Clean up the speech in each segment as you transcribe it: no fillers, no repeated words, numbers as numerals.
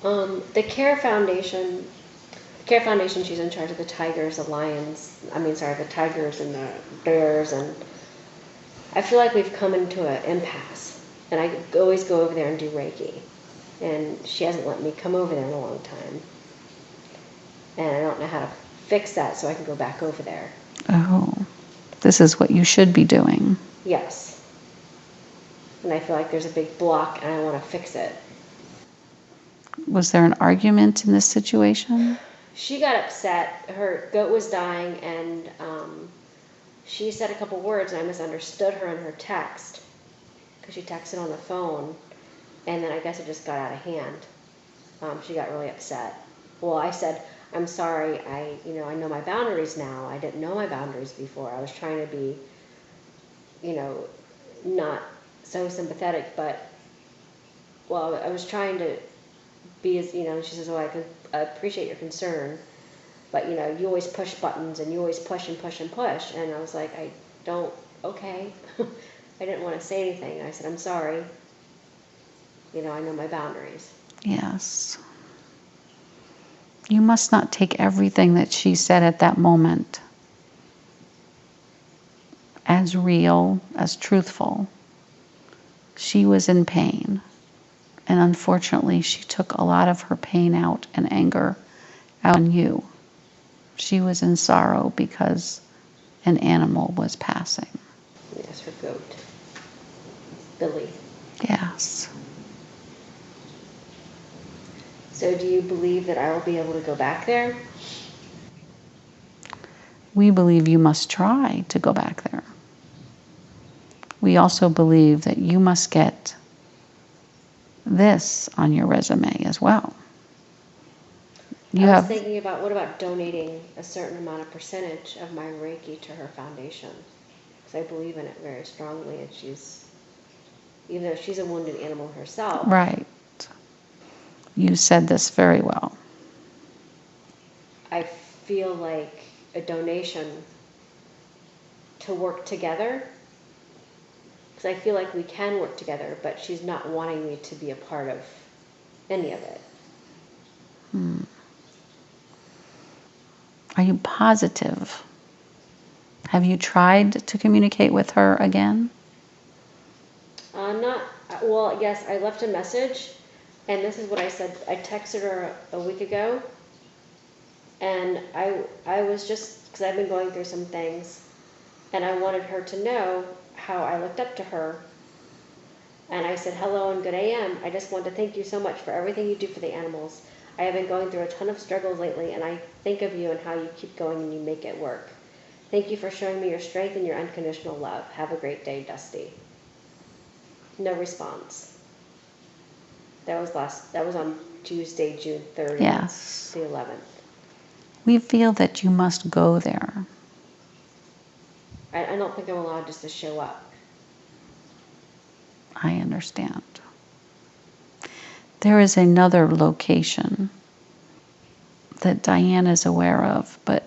The Care Foundation, she's in charge of the tigers, the the tigers and the bears, and I feel like we've come into an impasse, and I always go over there and do Reiki, and she hasn't let me come over there in a long time, and I don't know how to fix that so I can go back over there. Oh, this is what you should be doing. Yes. And I feel like there's a big block, and I want to fix it. Was there an argument in this situation? She got upset. Her goat was dying, and she said a couple words, and I misunderstood her in her text because she texted on the phone, and then I guess it just got out of hand. She got really upset. Well, I said, "I'm sorry. I know my boundaries now. I didn't know my boundaries before. I was trying to be, not so sympathetic, but I was trying to be as She says, "Well, I appreciate your concern, but you always push buttons and you always push and push and push." And I was like, "I don't." Okay. I didn't want to say anything. I said, "I'm sorry. I know my boundaries." Yes. You must not take everything that she said at that moment as real, as truthful. She was in pain. And unfortunately, she took a lot of her pain out and anger out on you. She was in sorrow because an animal was passing. Yes, her goat, Billy. Yes. So do you believe that I will be able to go back there? We believe you must try to go back there. We also believe that you must get this on your resume as well. I was thinking about, what about donating a certain amount of percentage of my Reiki to her foundation? Because I believe in it very strongly, and even though she's a wounded animal herself. Right. You said this very well. I feel like a donation to work together, because I feel like we can work together, but she's not wanting me to be a part of any of it. Are you positive? Have you tried to communicate with her again? Yes, I left a message, and this is what I said. I texted her a week ago, and I was just, because I've been going through some things, and I wanted her to know how I looked up to her. And I said, "Hello and good AM. I just want to thank you so much for everything you do for the animals. I have been going through a ton of struggles lately, and I think of you and how you keep going and you make it work. Thank you for showing me your strength and your unconditional love. Have a great day, Dusty." No response. That was on Tuesday, June 30th. Yes. The 11th. We feel that you must go there. I don't think I'm allowed just to show up. I understand. There is another location that Dianne is aware of, but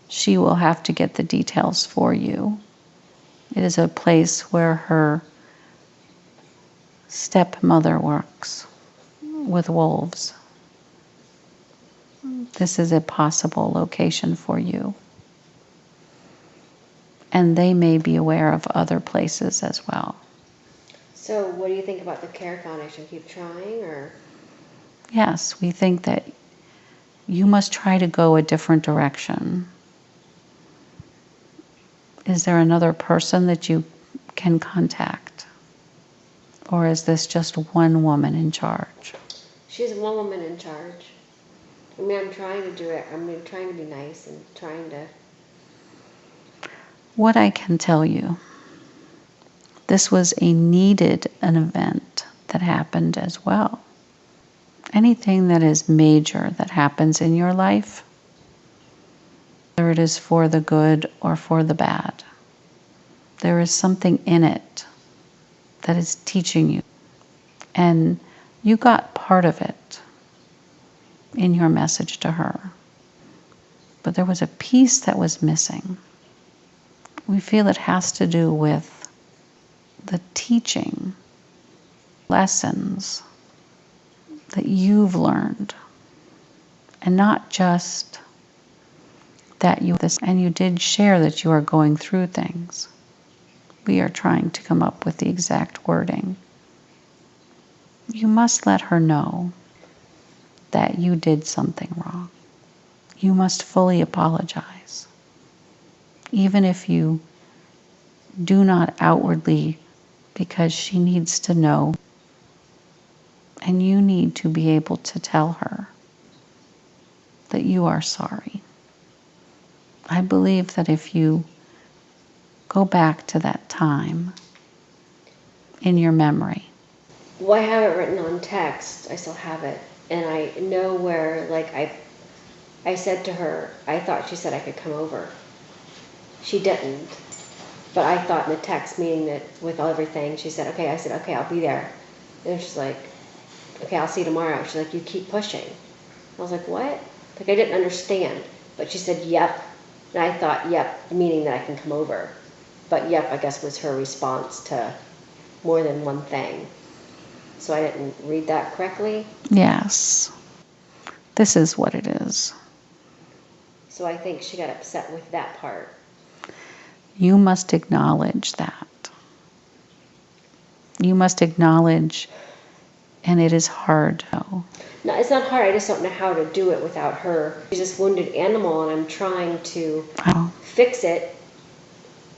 she will have to get the details for you. It is a place where her stepmother works with wolves. This is a possible location for you. And they may be aware of other places as well. So what do you think about the Care Foundation? Keep trying, or? Yes, we think that you must try to go a different direction. Is there another person that you can contact? Or is this just one woman in charge? She's one woman in charge. I mean, I'm trying to do it. I'm trying to be nice and trying to... What I can tell you, this was an event that happened as well. Anything that is major that happens in your life, whether it is for the good or for the bad, there is something in it that is teaching you. And you got part of it in your message to her. But there was a piece that was missing. We feel it has to do with the teaching, lessons that you've learned. And not just that and you did share that you are going through things. We are trying to come up with the exact wording. You must let her know that you did something wrong. You must fully apologize. Even if you do not outwardly, because she needs to know, and you need to be able to tell her that you are sorry. I believe that if you go back to that time in your memory. Well, I have it written on text. I still have it. And I know where, like, I said to her, I thought she said I could come over. She didn't. But I thought in the text, meaning that with everything, she said, okay. I said, okay, I'll be there. And she's like, okay, I'll see you tomorrow. She's like, you keep pushing. I was like, what? Like, I didn't understand. But she said, yep. And I thought, yep, meaning that I can come over. But yep, I guess was her response to more than one thing. So I didn't read that correctly. Yes. This is what it is. So I think she got upset with that part. You must acknowledge that. You must acknowledge, and it is hard. No, it's not hard. I just don't know how to do it without her. She's this wounded animal, and I'm trying to fix it.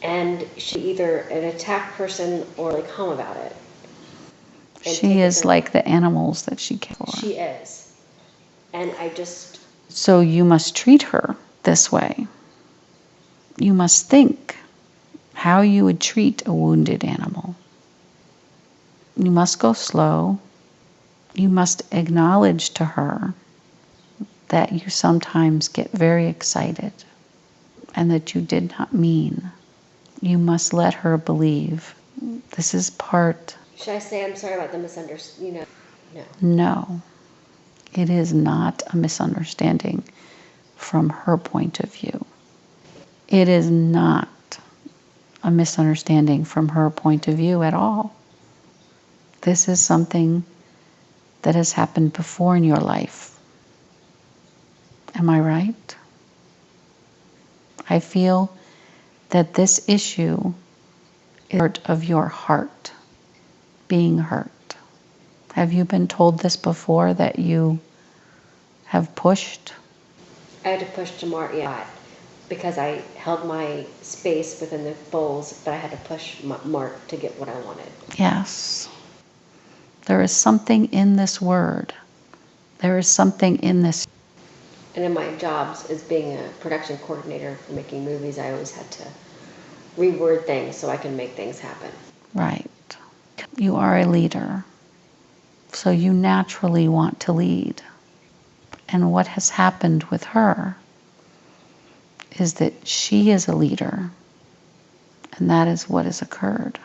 And she's either an attack person or like hum about it. She is like the animals that she cares for. She is. And I just... So you must treat her this way. You must think how you would treat a wounded animal. You must go slow. You must acknowledge to her that you sometimes get very excited and that you did not mean. You must let her believe this is part. Should I say I'm sorry about the misunderstanding? No. No. It is not a misunderstanding from her point of view. It is not a misunderstanding from her point of view at all. This is something that has happened before in your life. Am I right? I feel that this issue is part of your heart being hurt. Have you been told this before, that you have pushed? I had to push tomorrow, yeah, because I held my space within the bowls, but I had to push Mark to get what I wanted. Yes. There is something in this word. There is something in this. And in my jobs as being a production coordinator for making movies, I always had to reword things so I can make things happen. Right. You are a leader, so you naturally want to lead. And what has happened with her is that she is a leader, and that is what has occurred.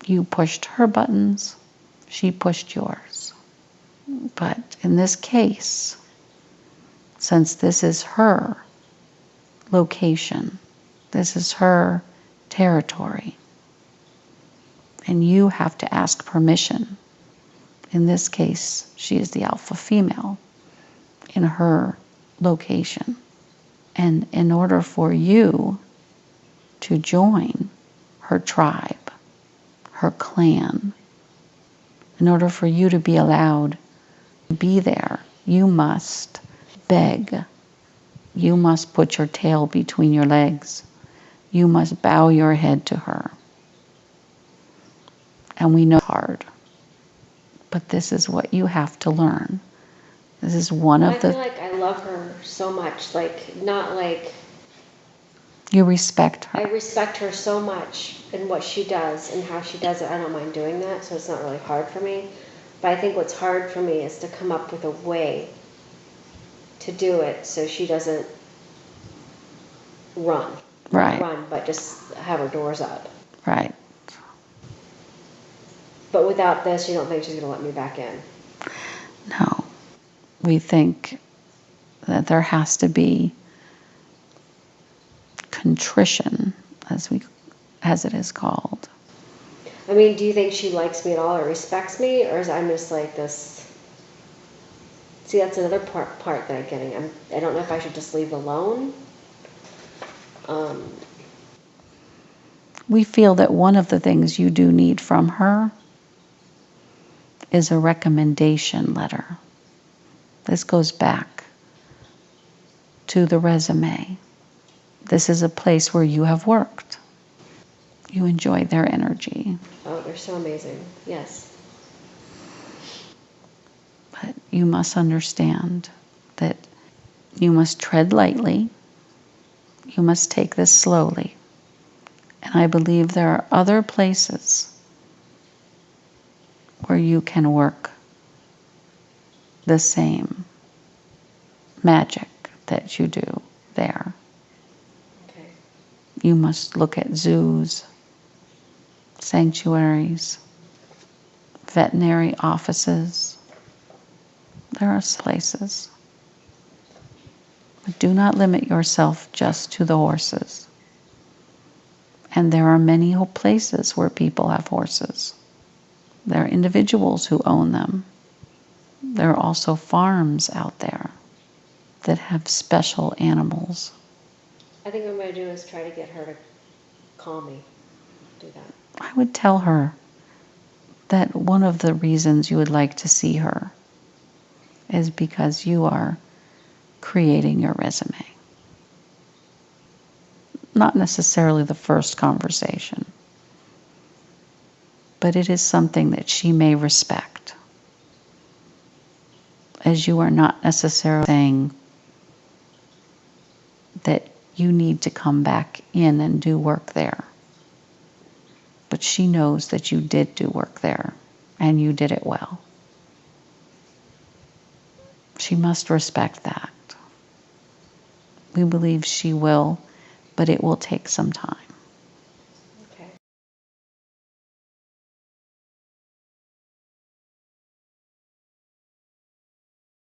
You pushed her buttons, she pushed yours. But in this case, since this is her location, this is her territory, and you have to ask permission. In this case, she is the alpha female in her location. And in order for you to join her tribe, her clan, in order for you to be allowed to be there, you must beg. You must put your tail between your legs. You must bow your head to her. And we know it's hard. But this is what you have to learn. This is one of the... I feel like I love her so much. Like, not like... You respect her. I respect her so much in what she does and how she does it. I don't mind doing that, so it's not really hard for me. But I think what's hard for me is to come up with a way to do it so she doesn't run. Right. Not run, but just have her doors up. Right. But without this, you don't think she's going to let me back in? No. We think that there has to be contrition, as it is called. I mean, do you think she likes me at all or respects me? Or is I'm just like this? See, that's another part that I'm getting. I don't know if I should just leave alone. We feel that one of the things you do need from her is a recommendation letter. This goes back to the resume. This is a place where you have worked. You enjoy their energy. Oh, they're so amazing. Yes. But you must understand that you must tread lightly. You must take this slowly. And I believe there are other places where you can work the same magic that you do there. Okay. You must look at zoos, sanctuaries, veterinary offices. There are places. But do not limit yourself just to the horses. And there are many places where people have horses. There are individuals who own them. There are also farms out there that have special animals. I think what I'm going to do is try to get her to call me. Do that. I would tell her that one of the reasons you would like to see her is because you are creating your resume. Not necessarily the first conversation, but it is something that she may respect, as you are not necessarily saying that you need to come back in and do work there. But she knows that you did do work there, and you did it well. She must respect that. We believe she will, but it will take some time.